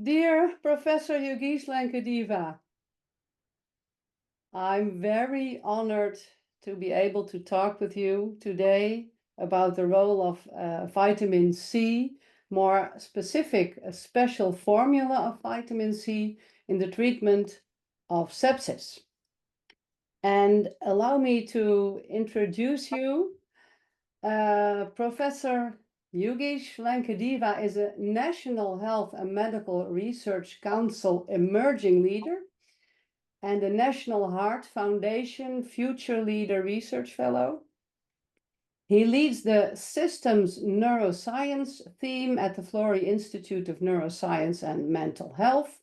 Dear Professor Lankadeva, I'm very honored to be able to talk with you today about the role of vitamin C, more specific, a special formula of vitamin C in the treatment of sepsis. And allow me to introduce you. Professor Lankadeva is a National Health and Medical Research Council emerging leader and a National Heart Foundation Future Leader Research Fellow. He leads the Systems Neuroscience theme at the Florey Institute of Neuroscience and Mental Health.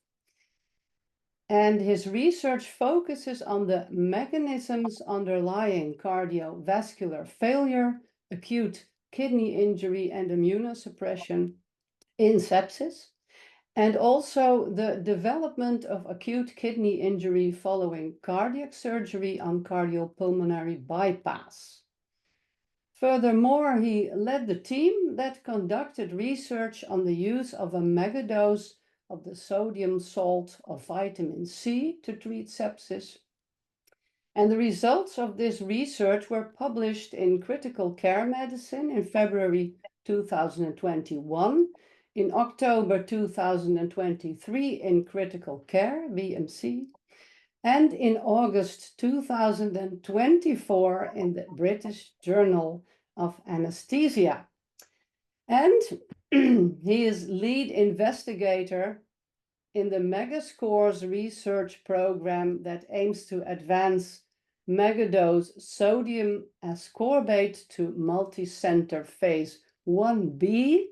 And his research focuses on the mechanisms underlying cardiovascular failure, acute kidney injury, and immunosuppression in sepsis, and also the development of acute kidney injury following cardiac surgery on cardiopulmonary bypass. Furthermore, he led the team that conducted research on the use of a megadose of the sodium salt of vitamin C to treat sepsis. And the results of this research were published in Critical Care Medicine in February 2021, in October 2023 in Critical Care, BMC, and in August 2024 in the British Journal of Aneasthesia. And he is lead investigator in the MEGASCORES research program that aims to advance megadose sodium ascorbate to multicentre phase 1B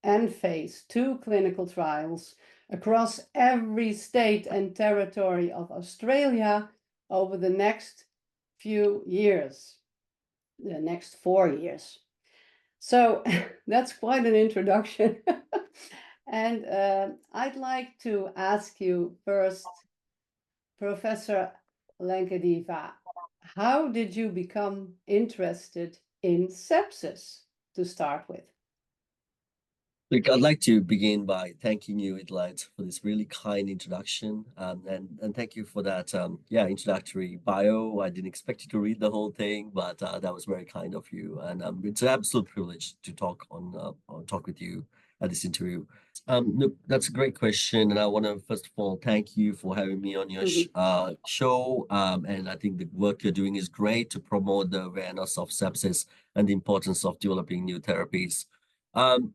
and phase 2 clinical trials across every state and territory of Australia over the next few years, the next 4 years. So that's quite an introduction. And I'd like to ask you first, Professor Lankadeva, how did you become interested in sepsis to start with? Look, I'd like to begin by thanking you, Edlight, for this really kind introduction. And thank you for that, introductory bio. I didn't expect you to read the whole thing, but that was very kind of you. And it's an absolute privilege to talk with you at this interview. Look, that's a great question, and I want to first of all thank you for having me on your show. And I think the work you're doing is great to promote the awareness of sepsis and the importance of developing new therapies.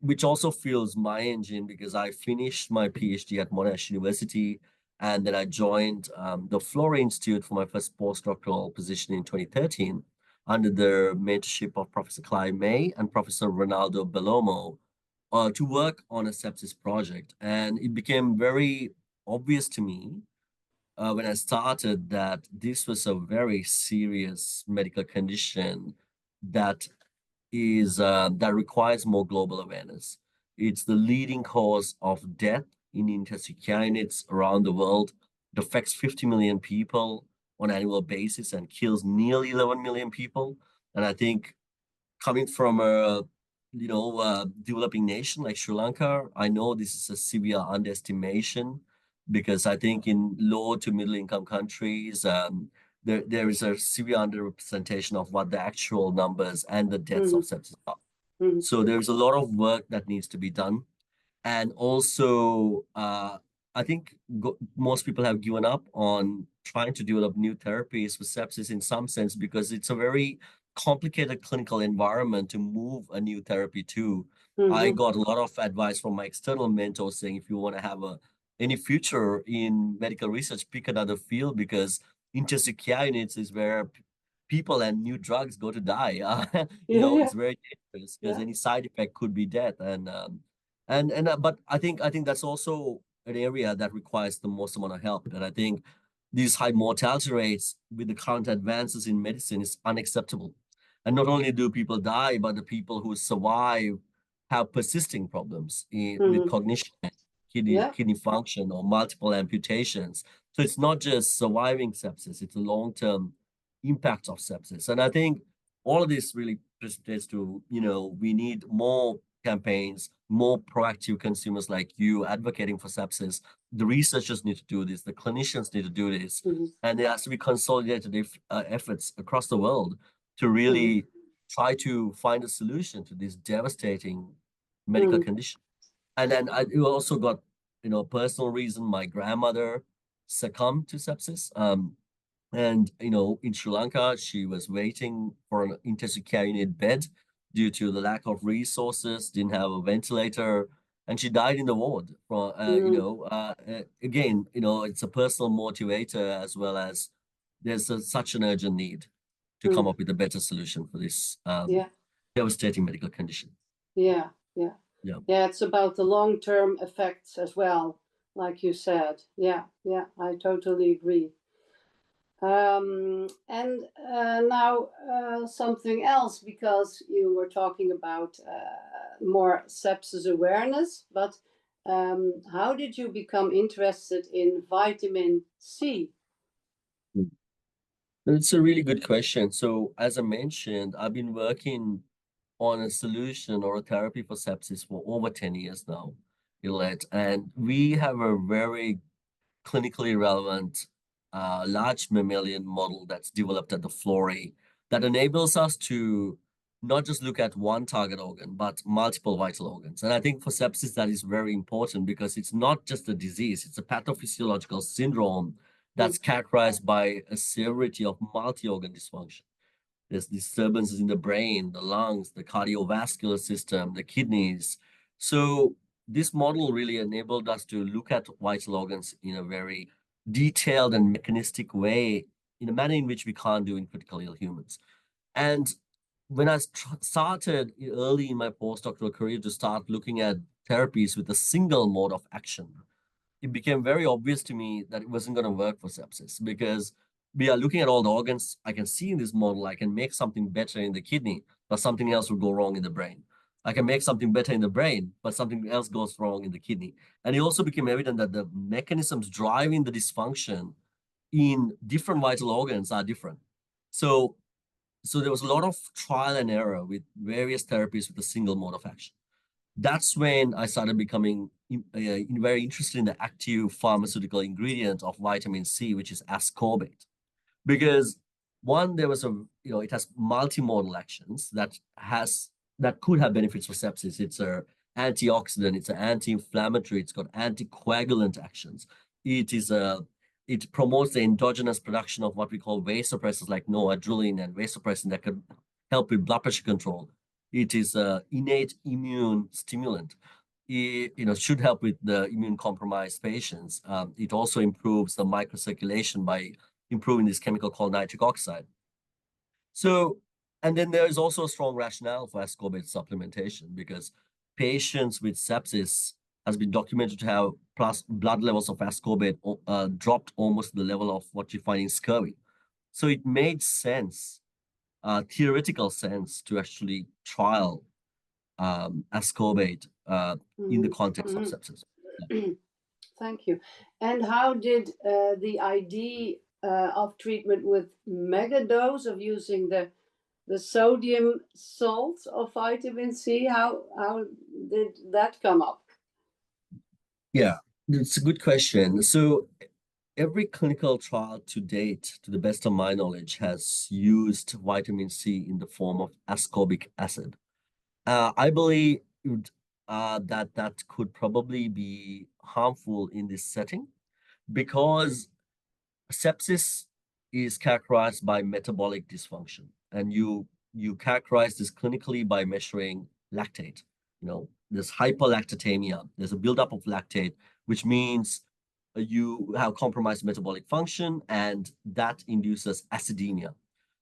Which also fuels my engine because I finished my PhD at Monash University, and then I joined the Florey Institute for my first postdoctoral position in 2013 under the mentorship of Professor Clive May and Professor Ronaldo Bellomo to work on a sepsis project. And it became very obvious to me when I started that this was a very serious medical condition that that requires more global awareness. It's the leading cause of death in intensive care units around the world. It affects 50 million people on an annual basis and kills nearly 11 million people. And I think coming from a developing nation like Sri Lanka, I know this is a severe underestimation because I think in low to middle income countries, there is a severe underrepresentation of what the actual numbers and the deaths of sepsis are. So there's a lot of work that needs to be done. And also, I think most people have given up on trying to develop new therapies for sepsis in some sense because it's a very complicated clinical environment to move a new therapy to. I got a lot of advice from my external mentors saying if you want to have any future in medical research, pick another field because intensive care units is where people and new drugs go to die. It's very dangerous because any side effect could be death. But I think that's also an area that requires the most amount of help. And I think these high mortality rates with the current advances in medicine is unacceptable. And not only do people die, but the people who survive have persisting problems with cognition, kidney function, or multiple amputations. So it's not just surviving sepsis, it's a long-term impact of sepsis. And I think all of this really presents to, we need more campaigns, more proactive consumers like you advocating for sepsis. The researchers need to do this, the clinicians need to do this, and there has to be consolidated efforts across the world to really try to find a solution to this devastating medical condition. And then you also got, personal reason. My grandmother succumbed to sepsis. And in Sri Lanka, she was waiting for an intensive care unit bed due to the lack of resources, didn't have a ventilator, and she died in the ward. Again, it's a personal motivator, as well as there's such an urgent need to come up with a better solution for this devastating medical condition. Yeah. It's about the long-term effects as well, like you said. Yeah, I totally agree. And now something else, because you were talking about more sepsis awareness, but how did you become interested in vitamin C? It's a really good question. So, as I mentioned, I've been working on a solution or a therapy for sepsis for over 10 years now, and we have a very clinically relevant large mammalian model that's developed at the Florey that enables us to not just look at one target organ, but multiple vital organs. And I think for sepsis, that is very important because it's not just a disease, it's a pathophysiological syndrome that's characterized by a severity of multi-organ dysfunction. There's disturbances in the brain, the lungs, the cardiovascular system, the kidneys. So this model really enabled us to look at vital organs in a very detailed and mechanistic way, in a manner in which we can't do in critically ill humans. And when I started early in my postdoctoral career to start looking at therapies with a single mode of action, it became very obvious to me that it wasn't going to work for sepsis, because we are looking at all the organs. I can see in this model, I can make something better in the kidney, but something else will go wrong in the brain. I can make something better in the brain, but something else goes wrong in the kidney. And it also became evident that the mechanisms driving the dysfunction in different vital organs are different. So there was a lot of trial and error with various therapies with a single mode of action. That's when I started becoming very interested in the active pharmaceutical ingredient of vitamin C, which is ascorbate. Because one, there was it has multimodal actions that could have benefits for sepsis. It's a antioxidant, it's an anti-inflammatory, it's got anticoagulant actions. It promotes the endogenous production of what we call vasopressors like noradrenaline and vasopressin that can help with blood pressure control. It is an innate immune stimulant. It should help with the immune compromised patients. It also improves the microcirculation by improving this chemical called nitric oxide. So, and then there is also a strong rationale for ascorbate supplementation, because patients with sepsis has been documented to have plus blood levels of ascorbate dropped almost to the level of what you find in scurvy. So it made sense, theoretical sense, to actually trial ascorbate in the context of sepsis. Thank you. And how did the idea of treatment with megadose, of using the sodium salt of vitamin C, how did that come up? Yeah, it's a good question. So every clinical trial to date, to the best of my knowledge, has used vitamin C in the form of ascorbic acid. I believe that could probably be harmful in this setting, because sepsis is characterized by metabolic dysfunction, and you characterize this clinically by measuring lactate. There's hyperlactatemia. There's a buildup of lactate, which means you have compromised metabolic function, and that induces acidemia.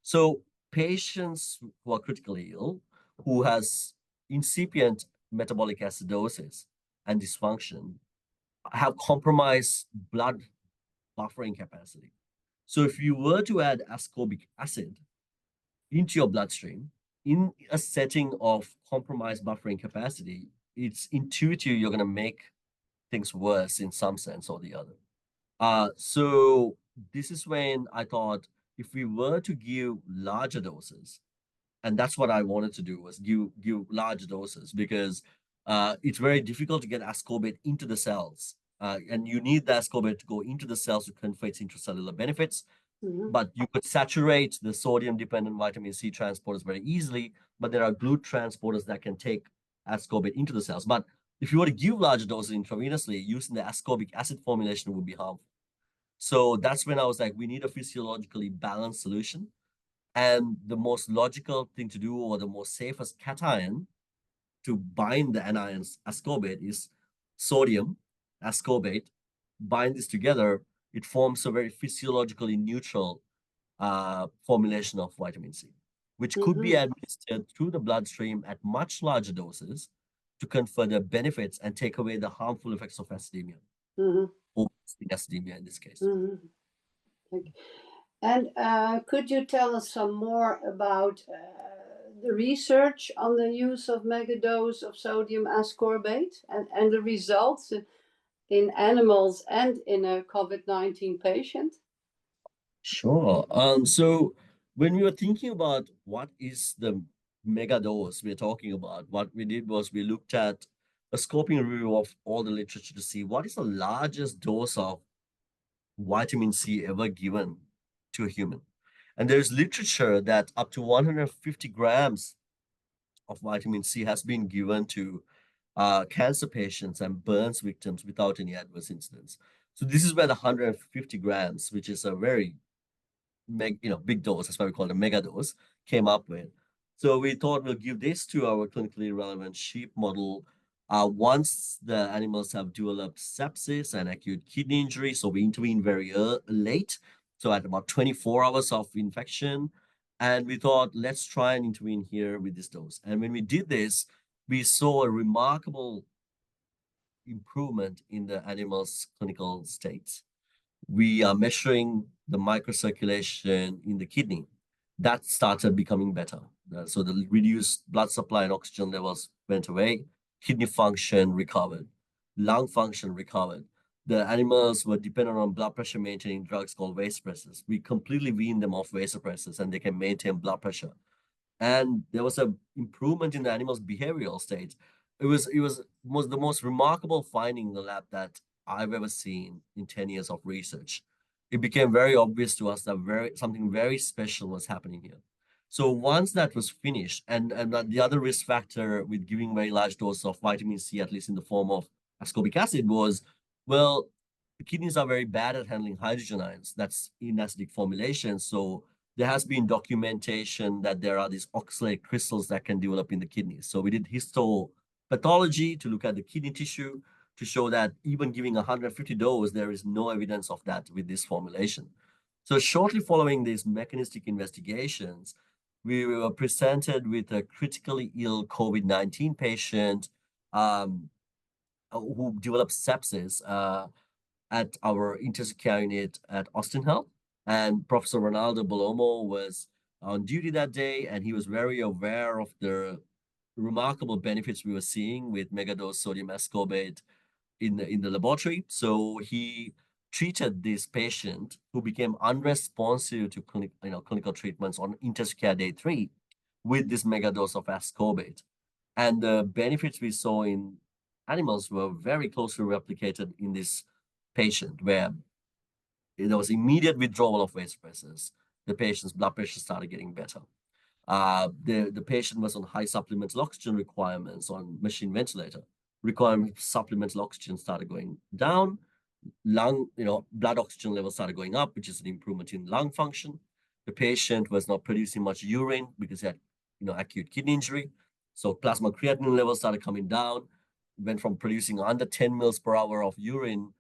So patients who are critically ill, who has incipient metabolic acidosis and dysfunction, have compromised blood buffering capacity. So if you were to add ascorbic acid into your bloodstream in a setting of compromised buffering capacity, it's intuitive you're going to make things worse in some sense or the other. So this is when I thought, if we were to give larger doses, And that's what I wanted to do, was give large doses, because it's very difficult to get ascorbate into the cells. And you need the ascorbate to go into the cells to confer its intracellular benefits. But you could saturate the sodium-dependent vitamin C transporters very easily, but there are GLUT transporters that can take ascorbate into the cells. But if you were to give large doses intravenously, using the ascorbic acid formulation would be harmful. So that's when I was like, we need a physiologically balanced solution. And the most logical thing to do, or the most safest cation to bind the anions ascorbate, is sodium ascorbate. Bind this together, it forms a very physiologically neutral formulation of vitamin C, which could be administered through the bloodstream at much larger doses to confer the benefits and take away the harmful effects of acidemia, or acidemia in this case. And could you tell us some more about the research on the use of megadose of sodium ascorbate and the results in animals and in a COVID-19 patient? Sure. So when we were thinking about what is the megadose we're talking about, what we did was we looked at a scoping review of all the literature to see what is the largest dose of vitamin C ever given to a human. And there's literature that up to 150 grams of vitamin C has been given to cancer patients and burns victims without any adverse incidents. So this is where the 150 grams, which is a very big dose, that's why we call it a mega dose, came up with. So we thought we'll give this to our clinically relevant sheep model once the animals have developed sepsis and acute kidney injury. So we intervene very late, so at about 24 hours of infection. And we thought, let's try and intervene here with this dose. And when we did this, we saw a remarkable improvement in the animals' clinical states. We are measuring the microcirculation in the kidney. That started becoming better. So the reduced blood supply and oxygen levels went away. Kidney function recovered. Lung function recovered. The animals were dependent on blood pressure maintaining drugs called vasopressors. We completely weaned them off vasopressors, and they can maintain blood pressure. And there was an improvement in the animal's behavioral state. It was the most remarkable finding in the lab that I've ever seen in 10 years of research. It became very obvious to us that something very special was happening here. So once that was finished, and the other risk factor with giving very large doses of vitamin C, at least in the form of ascorbic acid, was, well, the kidneys are very bad at handling hydrogen ions. That's in acidic formulation. So there has been documentation that there are these oxalate crystals that can develop in the kidneys. So we did histopathology to look at the kidney tissue to show that even giving 150 dose, there is no evidence of that with this formulation. So shortly following these mechanistic investigations, we were presented with a critically ill COVID-19 patient who developed sepsis at our intensive care unit at Austin Health. And Professor Ronaldo Bolomo was on duty that day, and he was very aware of the remarkable benefits we were seeing with megadose sodium ascorbate in the laboratory. So he treated this patient who became unresponsive to clinical treatments on intensive care day 3 with this megadose of ascorbate. And the benefits we saw in animals were very closely replicated in this patient, where there was immediate withdrawal of vasopressors. The patient's blood pressure started getting better. The patient was on high supplemental oxygen requirements on machine ventilator. Requirement for supplemental oxygen started going down. Blood oxygen levels started going up, which is an improvement in lung function. The patient was not producing much urine because he had, acute kidney injury. So plasma creatinine levels started coming down. Went from producing under 10 mils per hour of urine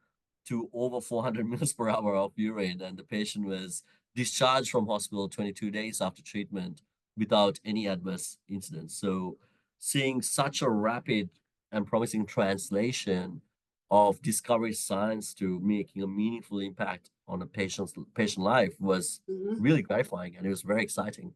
to over 400 mils per hour of urine. And the patient was discharged from hospital 22 days after treatment without any adverse incidents. So seeing such a rapid and promising translation of discovery science to making a meaningful impact on a patient life was really gratifying, and it was very exciting.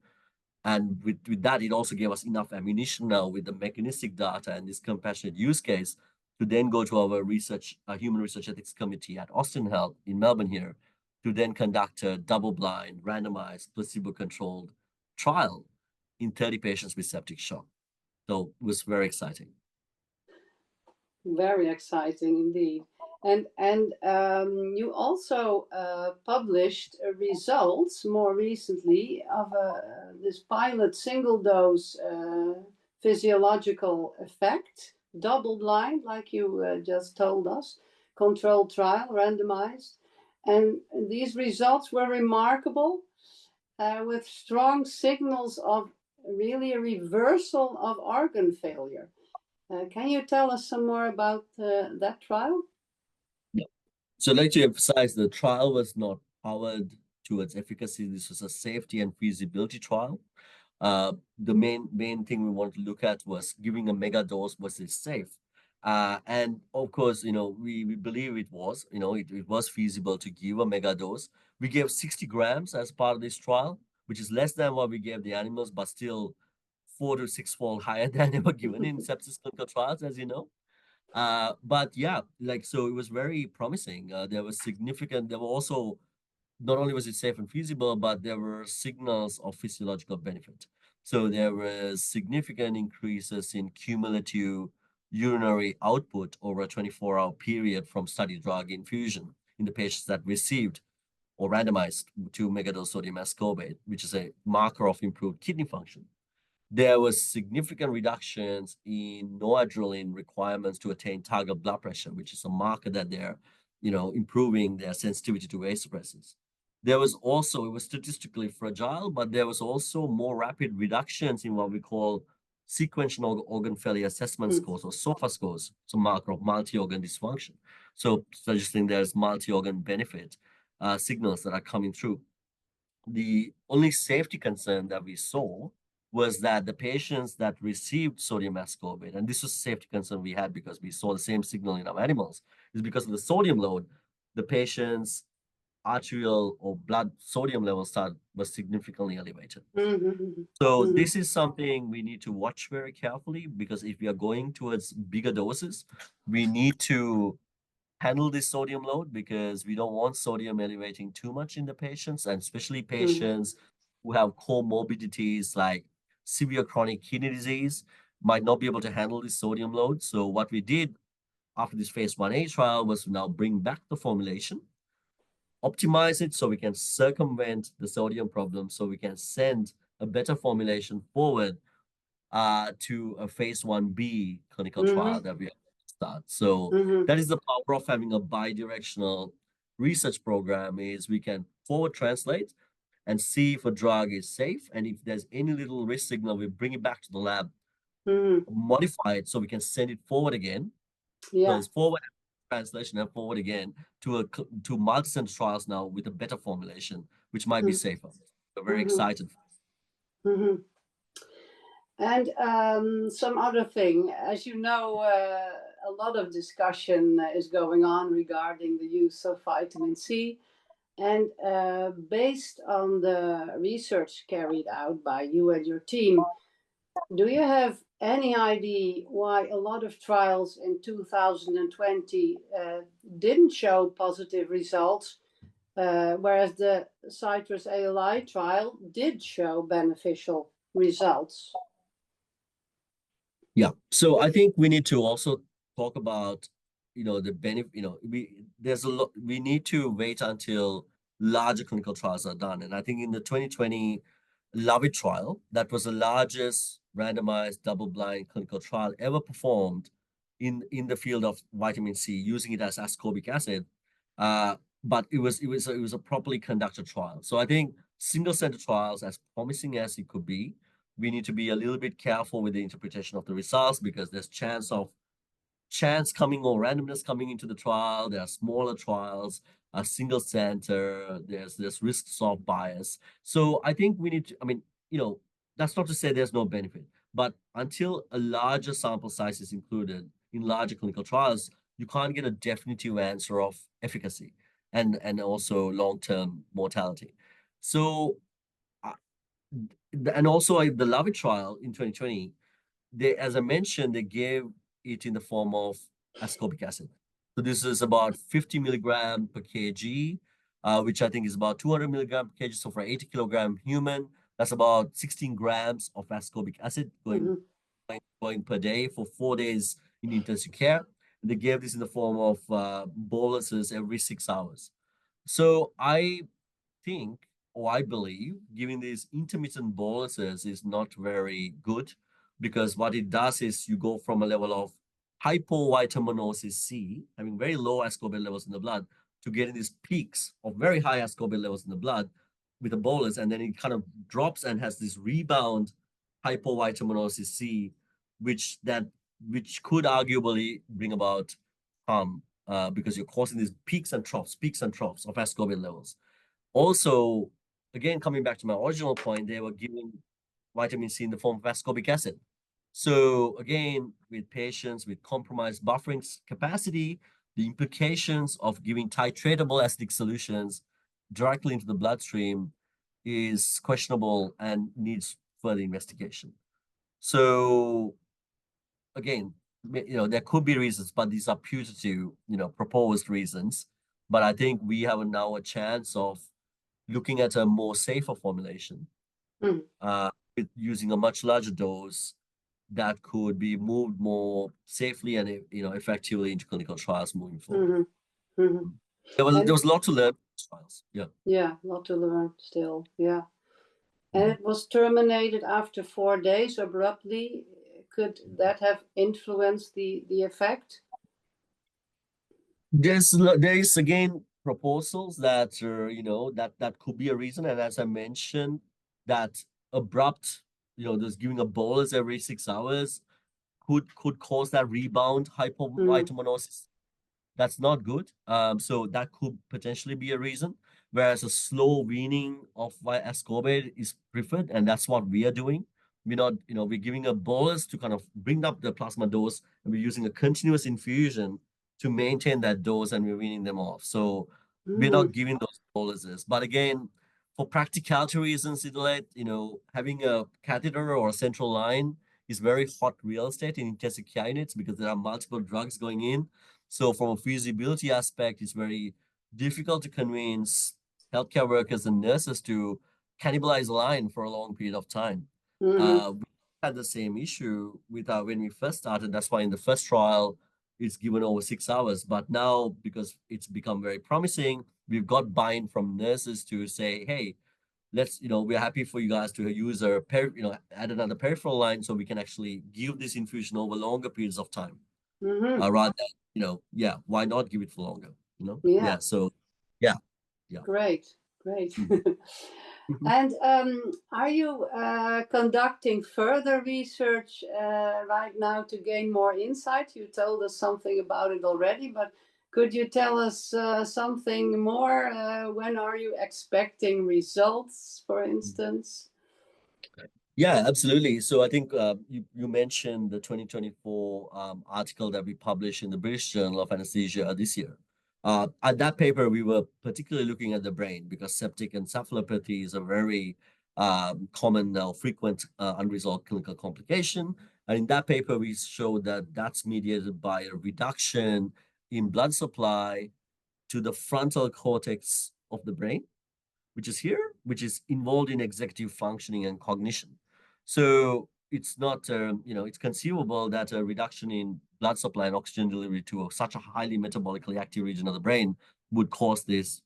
And with that, it also gave us enough ammunition now with the mechanistic data and this compassionate use case to then go to our human research ethics committee at Austin Health in Melbourne here, to then conduct a double-blind, randomized, placebo-controlled trial in 30 patients with septic shock. So it was very exciting. Very exciting indeed. And you also published results more recently of this pilot single dose physiological effect, double blind, like you just told us, controlled trial, randomized. And these results were remarkable with strong signals of really a reversal of organ failure. Can you tell us some more about that trial? Yeah. So I'd like to emphasize the trial was not powered towards efficacy. This was a safety and feasibility trial. The main thing we wanted to look at was giving a mega dose, was it safe? And of course, we believe it was, it was feasible to give a mega dose. We gave 60 grams as part of this trial, which is less than what we gave the animals, but still 4 to 6-fold higher than ever given in sepsis clinical trials, as you know. But yeah, so it was very promising. There were also, not only was it safe and feasible, but there were signals of physiological benefit. So there were significant increases in cumulative urinary output over a 24-hour period from study drug infusion in the patients that received or randomized to megadose sodium ascorbate, which is a marker of improved kidney function. There was significant reductions in noradrenaline requirements to attain target blood pressure, which is a marker that they're, improving their sensitivity to vasopressors. There was also, it was statistically fragile, but there was also more rapid reductions in what we call sequential organ failure assessment scores, or SOFA scores, it's a marker of multi-organ dysfunction. So suggesting there's multi-organ benefit signals that are coming through. The only safety concern that we saw was that the patients that received sodium ascorbate, and this was a safety concern we had because we saw the same signal in our animals, is because of the sodium load, the patient's arterial or blood sodium levels was significantly elevated. So this is something we need to watch very carefully, because if we are going towards bigger doses, we need to handle this sodium load, because we don't want sodium elevating too much in the patients, and especially patients who have comorbidities like severe chronic kidney disease might not be able to handle this sodium load. So what we did after this phase 1A trial was to now bring back the formulation, optimize it so we can circumvent the sodium problem, so we can send a better formulation forward to a phase 1B clinical trial that we have to start. So that is the power of having a bi-directional research program, is we can forward translate and see if a drug is safe, and if there's any little risk signal, we bring it back to the lab, modify it so we can send it forward again. Yeah. So it's forward translation and forward again to multicentre trials now with a better formulation, which might be safer. We're very excited. And some other thing, as you know, a lot of discussion is going on regarding the use of vitamin C. And based on the research carried out by you and your team, do you have any idea why a lot of trials in 2020 didn't show positive results, whereas the citrus ALI trial did show beneficial results? Yeah, so I think we need to also talk about, the benefit, we need to wait until larger clinical trials are done. And I think in the 2020 LOVE IT trial, that was the largest randomized double-blind clinical trial ever performed in the field of vitamin C, using it as ascorbic acid. But it was a properly conducted trial. So I think single-center trials, as promising as it could be, we need to be a little bit careful with the interpretation of the results, because there's chance coming or randomness coming into the trial. There are smaller trials, a single center, there's risks of bias. So I think we need to, that's not to say there's no benefit, but until a larger sample size is included in larger clinical trials, you can't get a definitive answer of efficacy and also long-term mortality. So and also the LOVE IT trial in 2020, as I mentioned, they gave it in the form of ascorbic acid. So this is about 50 milligram per kg, which I think is about 200 milligram per kg. So for 80 kilogram human, That's about 16 grams of ascorbic acid Mm-hmm. going per day for 4 days in intensive care. They gave this in the form of boluses every 6 hours. So I think, or I believe, giving these intermittent boluses is not very good, because what it does is you go from a level of hypovitaminosis C, having very low ascorbate levels in the blood, to getting these peaks of very high ascorbate levels in the blood with a bolus, and then it kind of drops and has this rebound hypovitaminosis C, which could arguably bring about harm, because you're causing these peaks and troughs of ascorbate levels. Also, again, coming back to my original point, they were giving vitamin C in the form of ascorbic acid. So again, with patients with compromised buffering capacity, the implications of giving titratable acidic solutions directly into the bloodstream is questionable and needs further investigation. So again, there could be reasons, but these are putative, proposed reasons. But I think we have now a chance of looking at a more safer formulation, Mm-hmm. with using a much larger dose that could be moved more safely and effectively into clinical trials moving forward. Mm-hmm. Mm-hmm. There And was a lot to learn from these trials. Yeah. yeah, a lot to learn still. Yeah. And Mhm. it was terminated after 4 days abruptly. Could that have influenced the effect? There is again proposals that that could be a reason, and as I mentioned, that abrupt, just giving a bolus every 6 hours could cause that rebound Mm, hypovitaminosis. That's not good. So that could potentially be a reason. Whereas a slow weaning of ascorbate is preferred, and that's what we are doing. We're not, we're giving a bolus to kind of bring up the plasma dose, and we're using a continuous infusion to maintain that dose, and we're weaning them off. So we're mm, not giving those boluses. But again, for practicality reasons, having a catheter or a central line is very hot real estate in intensive care units, because there are multiple drugs going in. So from a feasibility aspect, it's very difficult to convince healthcare workers and nurses to cannibalize a line for a long period of time. mm, We had the same issue with when we first started. That's why in the first trial, it's given over 6 hours. But now, because it's become very promising, we've got buy-in from nurses to say, hey, we're happy for you guys to use add another peripheral line so we can actually give this infusion over longer periods of time. mm. Rather than, yeah, why not give it for longer? Yeah, Yeah. So, yeah, yeah. great, great. Mhm. And are you conducting further research right now to gain more insight? You told us something about it already, but could you tell us something more? When are you expecting results, for instance? Yeah, absolutely. So I think you mentioned the 2024 article that we published in the British Journal of Anesthesia this year. At that paper, we were particularly looking at the brain, because septic encephalopathy is a very common now, frequent unresolved clinical complication. And in that paper, we showed that that's mediated by a reduction in blood supply to the frontal cortex of the brain, which is here, which is involved in executive functioning and cognition. So it's not, it's conceivable that a reduction in blood supply and oxygen delivery to such a highly metabolically active region of the brain would cause these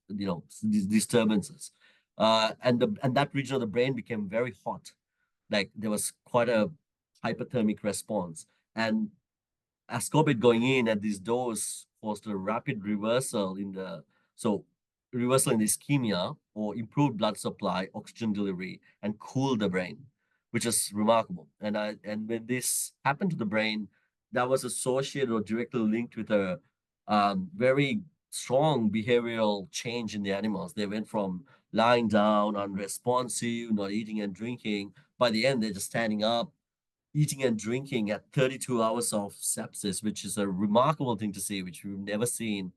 disturbances. And that region of the brain became very hot. Like there was quite a hyperthermic response. And ascorbate going in at this dose caused a rapid reversal in the ischemia, or improved blood supply, oxygen delivery, and cooled the brain, which is remarkable. And when this happened to the brain, that was associated or directly linked with a very strong behavioral change in the animals. They went from lying down, unresponsive, not eating and drinking. By the end, they're just standing up, eating and drinking at 32 hours of sepsis, which is a remarkable thing to see, which we've never seen.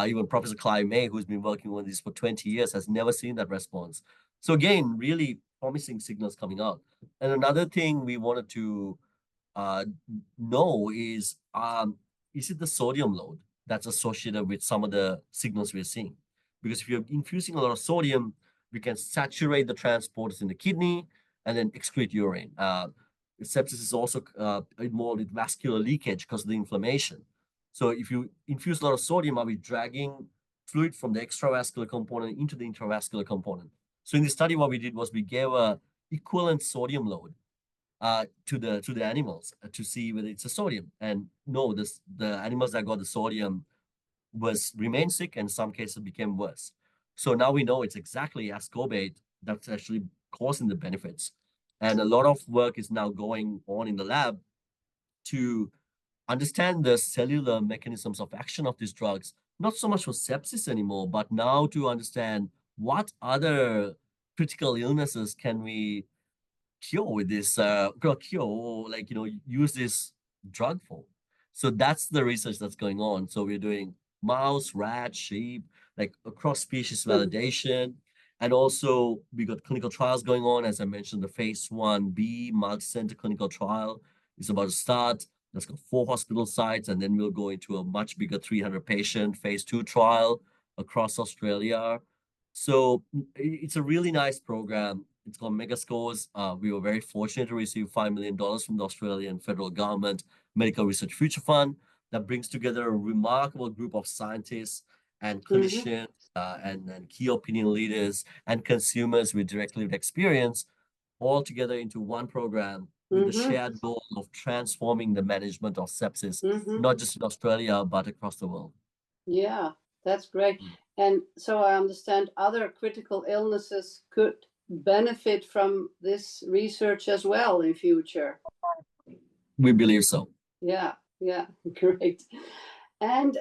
Even Professor Clive May, who's been working on this for 20 years, has never seen that response. So again, really promising signals coming out. And another thing we wanted to uh, know is it the sodium load that's associated with some of the signals we're seeing? Because if you're infusing a lot of sodium, we can saturate the transporters in the kidney and then excrete urine. Sepsis is also involved with vascular leakage because of the inflammation. So if you infuse a lot of sodium, are we dragging fluid from the extravascular component into the intravascular component? So in the study, what we did was we gave a equivalent sodium load to the animals to see whether it's a sodium. And no, the animals that got the sodium remained sick, and in some cases became worse. So now we know it's exactly ascorbate that's actually causing the benefits. And a lot of work is now going on in the lab to understand the cellular mechanisms of action of these drugs, not so much for sepsis anymore, but now to understand what other critical illnesses can we cure with this cure or use this drug for. So that's the research that's going on. So we're doing mouse, rat, sheep, like across species validation. And also we got clinical trials going on. As I mentioned, the phase 1b multicentre clinical trial is about to start. That's got 4 hospital sites, and then we'll go into a much bigger 300 patient phase 2 trial across Australia. So it's a really nice program. It's called MEGASCORES. We were very fortunate to receive $5 million from the Australian federal government Medical Research Future Fund that brings together a remarkable group of scientists and clinicians and key opinion leaders and consumers with direct lived experience all together into one program with the shared goal of transforming the management of sepsis, not just in Australia, but across the world. Yeah, that's great. And so I understand other critical illnesses could benefit from this research as well in future. We believe so. Yeah, great. And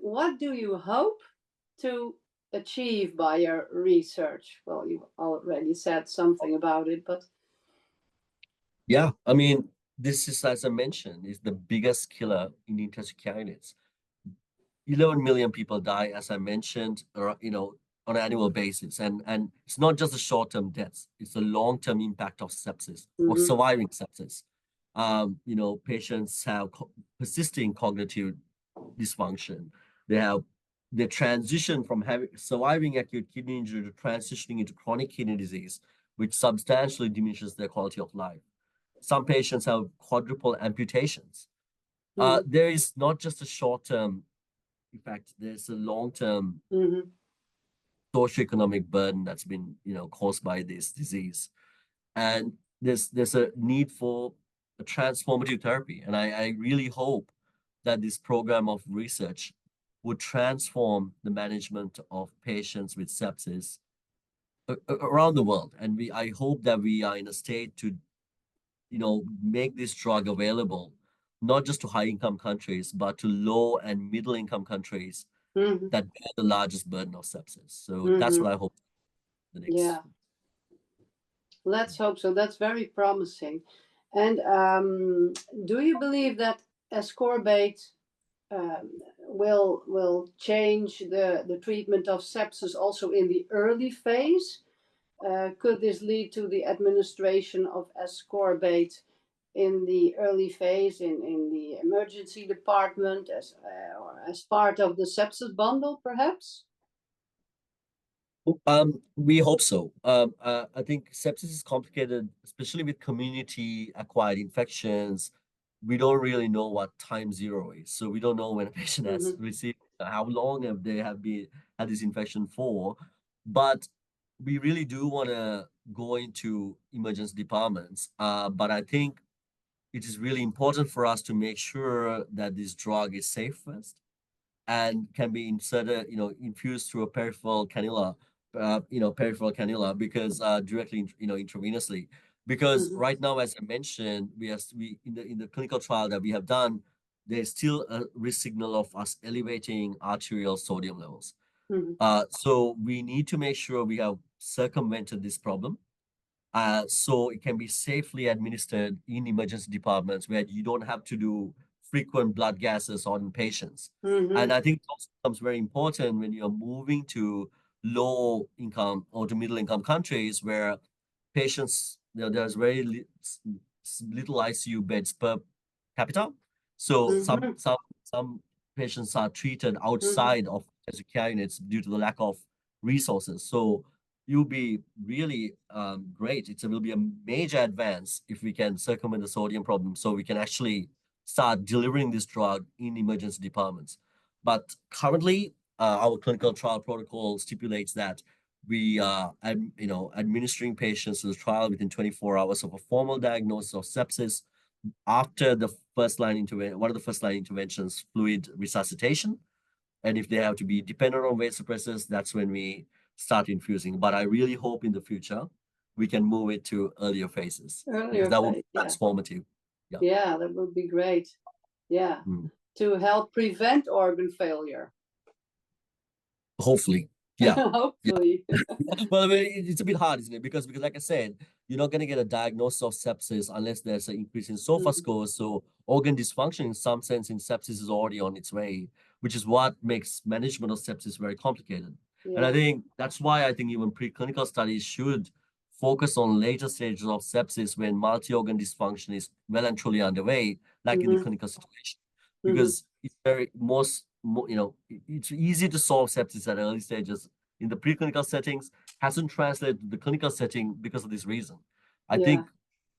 what do you hope to achieve by your research? Well, you already said something about it, but yeah, I mean, this is, as I mentioned, is the biggest killer in intensive care units. 11 million people die, as I mentioned, or, on an annual basis. And it's not just the short-term deaths, it's the long-term impact of sepsis or surviving sepsis. Patients have persisting cognitive dysfunction. They transition from surviving acute kidney injury to transitioning into chronic kidney disease, which substantially diminishes their quality of life. Some patients have quadruple amputations. There is not just a short-term effect, there's a long-term socioeconomic burden that's been, caused by this disease. And there's a need for a transformative therapy. And I really hope that this program of research would transform the management of patients with sepsis around the world. And I hope that we are in a state to, make this drug available, not just to high-income countries, but to low and middle-income countries that bear the largest burden of sepsis. So that's what I hope the next. Yeah. Let's hope so. That's very promising. And do you believe that ascorbate will change the treatment of sepsis also in the early phase? Could this lead to the administration of ascorbate in the early phase in the emergency department as part of the sepsis bundle, perhaps? We hope so. I think sepsis is complicated, especially with community-acquired infections. We don't really know what time zero is, so we don't know when a patient has received, how long have they had this infection for. But we really do want to go into emergency departments. But I think it is really important for us to make sure that this drug is safe first and can be inserted, infused through a peripheral cannula, because directly, intravenously. Because right now, as I mentioned, we in the clinical trial that we have done, there's still a risk signal of us elevating arterial sodium levels. So we need to make sure we have circumvented this problem. So it can be safely administered in emergency departments where you don't have to do frequent blood gases on patients. And I think it also becomes very important when you're moving to low income or to middle income countries where patients, there's very little ICU beds per capita. So some patients are treated outside of care units due to the lack of resources. So it will be really great. It will be a major advance if we can circumvent the sodium problem, so we can actually start delivering this drug in emergency departments. But currently, our clinical trial protocol stipulates that we are, administering patients to the trial within 24 hours of a formal diagnosis of sepsis after the first line intervention, one of the first line interventions, fluid resuscitation. And if they have to be dependent on weight suppressors, that's when we start infusing. But I really hope in the future we can move it to earlier phases, because Earlier that would phase, be transformative. Yeah. Yeah, that would be great. Yeah, Mm. to help prevent organ failure. Hopefully. Yeah. Hopefully. Well, I mean, it's a bit hard, isn't it? Because like I said, you're not going to get a diagnosis of sepsis unless there's an increase in SOFA scores. So organ dysfunction, in some sense, in sepsis is already on its way, which is what makes management of sepsis very complicated. And I think that's why I think even preclinical studies should focus on later stages of sepsis when multi-organ dysfunction is well and truly underway, like in the clinical situation, because it's very it's easy to solve sepsis at early stages. In the preclinical settings, hasn't translated to the clinical setting because of this reason. I think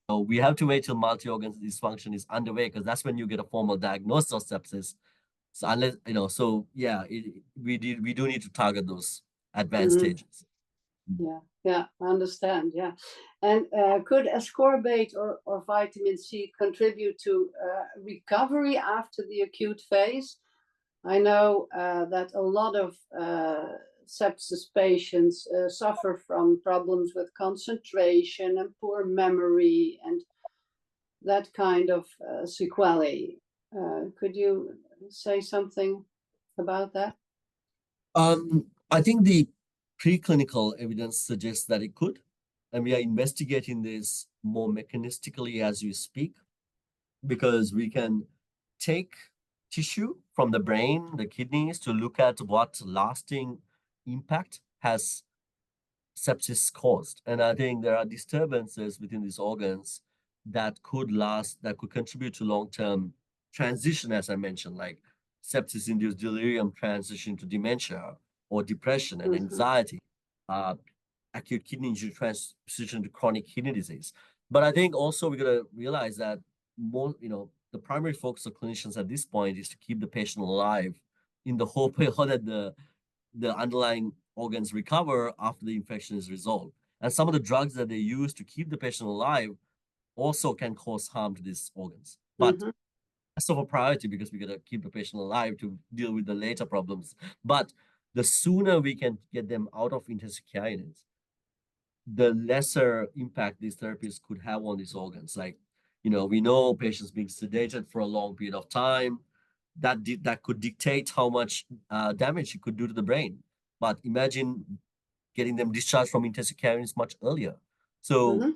we have to wait till multi-organ dysfunction is underway, because that's when you get a formal diagnosis of sepsis. So unless we do need to target those advanced stages. Yeah, I understand. Yeah, and could ascorbate or vitamin C contribute to recovery after the acute phase? I know that a lot of sepsis patients suffer from problems with concentration and poor memory and that kind of sequelae. Could you say something about that? I think the preclinical evidence suggests that it could, and we are investigating this more mechanistically as we speak, because we can take tissue from the brain, the kidneys, to look at what lasting impact has sepsis caused. And I think there are disturbances within these organs that could contribute to long-term transition, as I mentioned, like sepsis-induced delirium transition to dementia, or depression and anxiety, acute kidney injury transition to chronic kidney disease. But I think also we're going to realize that the primary focus of clinicians at this point is to keep the patient alive, in the hope that the underlying organs recover after the infection is resolved. And some of the drugs that they use to keep the patient alive also can cause harm to these organs. But that's of a priority, because we got to keep the patient alive to deal with the later problems. But the sooner we can get them out of intensive care units, the lesser impact these therapies could have on these organs. Like, we know patients being sedated for a long period of time, that could dictate how much damage it could do to the brain. But imagine getting them discharged from intensive care units much earlier. So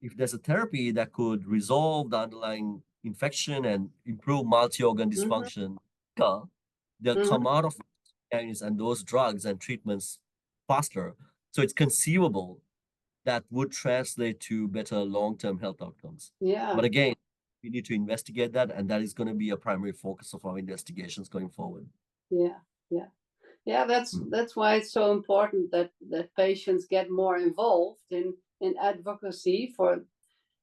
if there's a therapy that could resolve the underlying infection and improve multi-organ dysfunction, they'll come out of care units and those drugs and treatments faster. So it's conceivable that would translate to better long-term health outcomes. Yeah. But again, we need to investigate that, and that is going to be a primary focus of our investigations going forward. Yeah, that's why it's so important that patients get more involved in advocacy for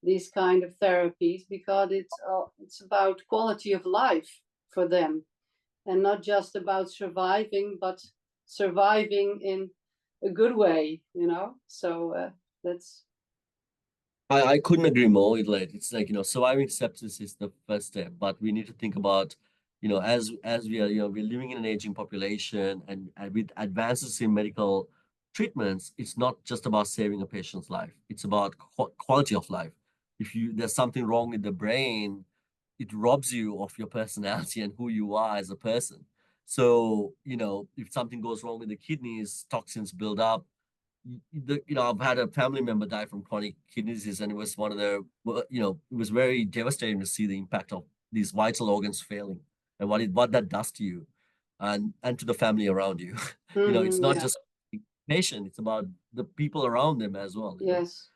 these kind of therapies, because it's about quality of life for them, and not just about surviving, but surviving in a good way, So that's. I couldn't agree more. It's like, surviving sepsis is the first step, but we need to think about, as we are, we're living in an aging population, and with advances in medical treatments, it's not just about saving a patient's life. It's about quality of life. If there's something wrong with the brain, it robs you of your personality and who you are as a person. So, if something goes wrong with the kidneys, toxins build up. I've had a family member die from chronic kidney disease, and it was it was very devastating to see the impact of these vital organs failing, and what that does to you, and to the family around you. It's not just the patient; it's about the people around them as well. Yes.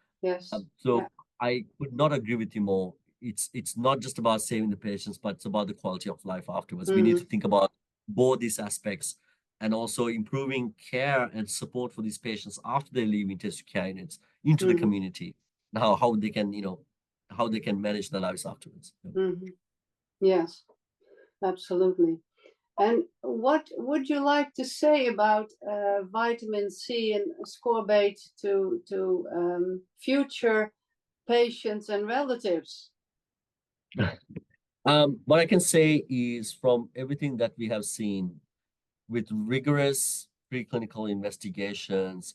So I could not agree with you more. It's not just about saving the patients, but it's about the quality of life afterwards. We need to think about both these aspects and also improving care and support for these patients after they leave intensive care units into the community. Now, how they can, how they can manage their lives afterwards. Yes, absolutely. And what would you like to say about vitamin C and ascorbate to future patients and relatives? What I can say is from everything that we have seen with rigorous preclinical investigations,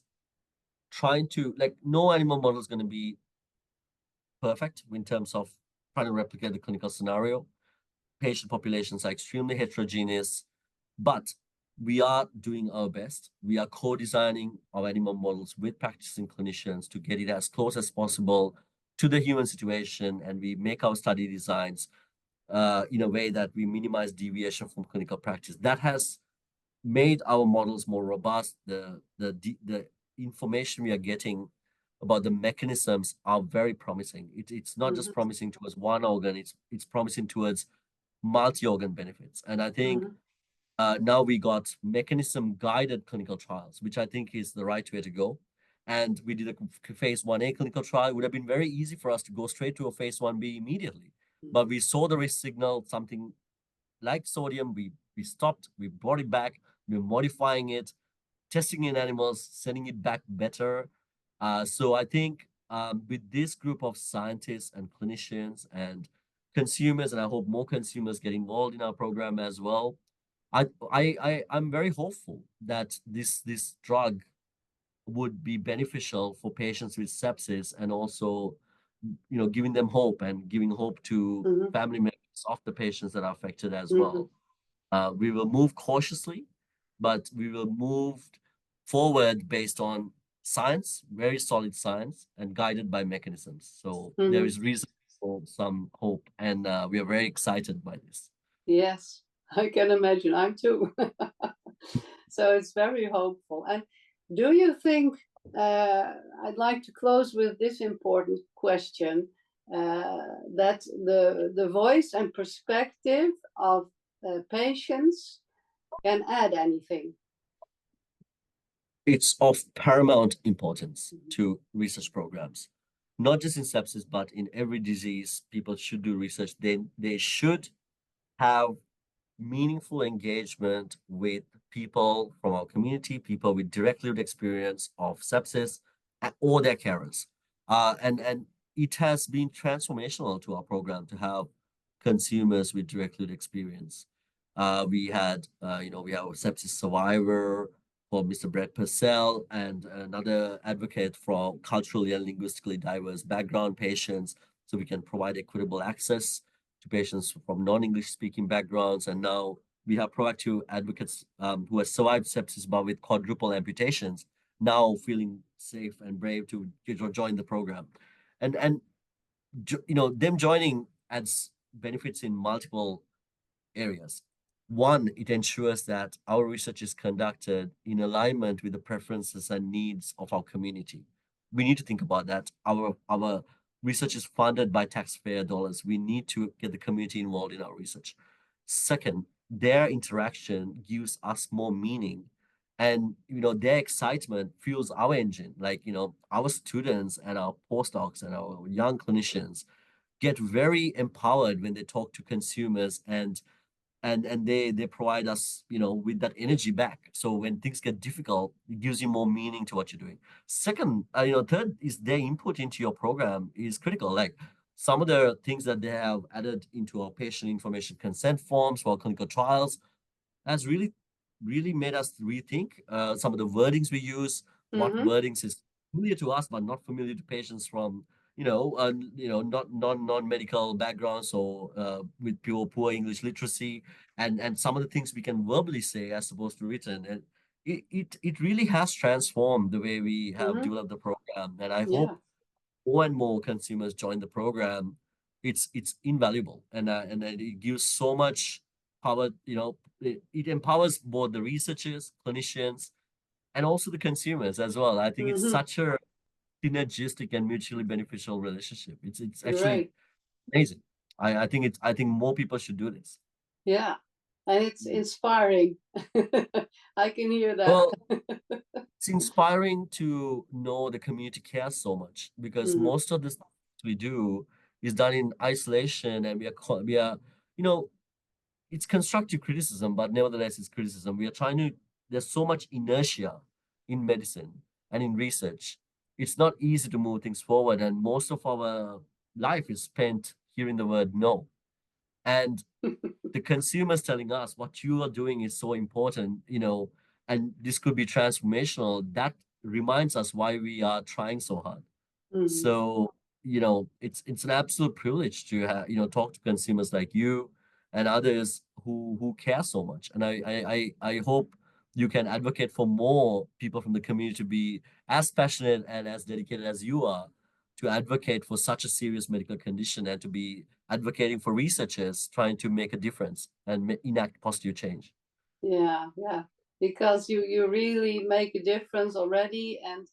trying to, like, no animal model is going to be perfect in terms of trying to replicate the clinical scenario. Patient populations are extremely heterogeneous, but we are doing our best. We are co-designing our animal models with practicing clinicians to get it as close as possible to the human situation, and we make our study designs in a way that we minimize deviation from clinical practice. That has made our models more robust. The information we are getting about the mechanisms are very promising. It's not just promising towards one organ, it's promising towards multi-organ benefits. And I think now we got mechanism-guided clinical trials, which I think is the right way to go. And we did a phase 1A clinical trial. It would have been very easy for us to go straight to a phase 1B immediately. But we saw the risk signal, something like sodium, we stopped, we brought it back, we're modifying it, testing in animals, sending it back better. So I think with this group of scientists and clinicians and consumers, and I hope more consumers get involved in our program as well, I'm very hopeful that this drug would be beneficial for patients with sepsis, and also, giving them hope and giving hope to family members of the patients that are affected as well. We will move cautiously, but we will move forward based on science, very solid science, and guided by mechanisms. So there is reason for some hope, and we are very excited by this. Yes, I can imagine. I'm too. So it's very hopeful. And do you think, I'd like to close with this important question, that the voice and perspective of patients can add anything? It's of paramount importance to research programs, not just in sepsis, but in every disease. People should do research. They should have meaningful engagement with people from our community, people with direct lived experience of sepsis, or their carers. And it has been transformational to our program to have consumers with direct lived experience. We have a sepsis survivor for Mr. Brett Purcell, and another advocate for culturally and linguistically diverse background patients, so we can provide equitable access to patients from non-English speaking backgrounds. And now we have proactive advocates who have survived sepsis but with quadruple amputations, now feeling safe and brave to join the program. And them joining adds benefits in multiple areas. One, it ensures that our research is conducted in alignment with the preferences and needs of our community. We need to think about that. Our research is funded by taxpayer dollars. We need to get the community involved in our research. Second, their interaction gives us more meaning, and their excitement fuels our engine. Like, our students and our postdocs and our young clinicians get very empowered when they talk to consumers, and they provide us with that energy back. So when things get difficult, it gives you more meaning to what you're doing. Second, third is their input into your program is critical. Like, some of the things that they have added into our patient information consent forms for our clinical trials has really made us rethink some of the wordings we use. What wordings is familiar to us but not familiar to patients from not non-medical backgrounds, or with poor English literacy, and some of the things we can verbally say as opposed to written. And it really has transformed the way we have developed the program. And I hope more and more consumers join the program. It's invaluable, and it gives so much power. It empowers both the researchers, clinicians, and also the consumers as well. I think it's such a synergistic and mutually beneficial relationship. It's actually Right. amazing. I think more people should do this. Yeah. And it's inspiring. I can hear that. Well, it's inspiring to know the community cares so much because Mhm. most of the stuff we do is done in isolation, and we are, you know, it's constructive criticism, but nevertheless it's criticism. We are trying to, there's so much inertia in medicine and in research. It's not easy to move things forward, and most of our life is spent hearing the word no. And the consumers telling us what you are doing is so important, and this could be transformational. That reminds us why we are trying so hard. Mhm. So, it's an absolute privilege to have, talk to consumers like you and others who care so much. And I hope you can advocate for more people from the community to be as passionate and as dedicated as you are to advocate for such a serious medical condition, and to be advocating for researchers trying to make a difference and enact positive change. Yeah, yeah, because you really make a difference already, and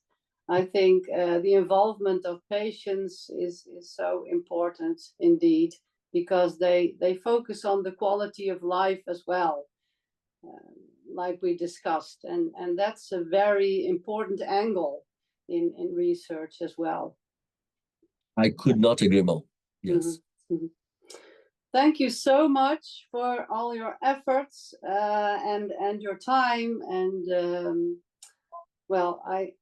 I think the involvement of patients is so important indeed, because they focus on the quality of life as well, like we discussed, and that's a very important angle in research as well. I could not agree more. Mhm, Yes. mhm. Thank you so much for all your efforts and your time. And well, I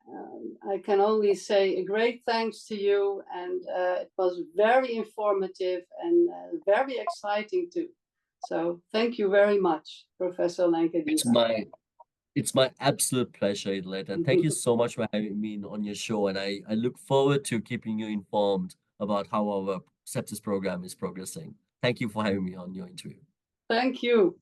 can only say a great thanks to you. And it was very informative and very exciting too. So thank you very much, Professor It's Lankadeva. my It's my absolute pleasure, Idlet, and thank you so much for having me on your show. And I look forward to keeping you informed about how our sepsis program is progressing. Thank you for having me on your interview. Thank you.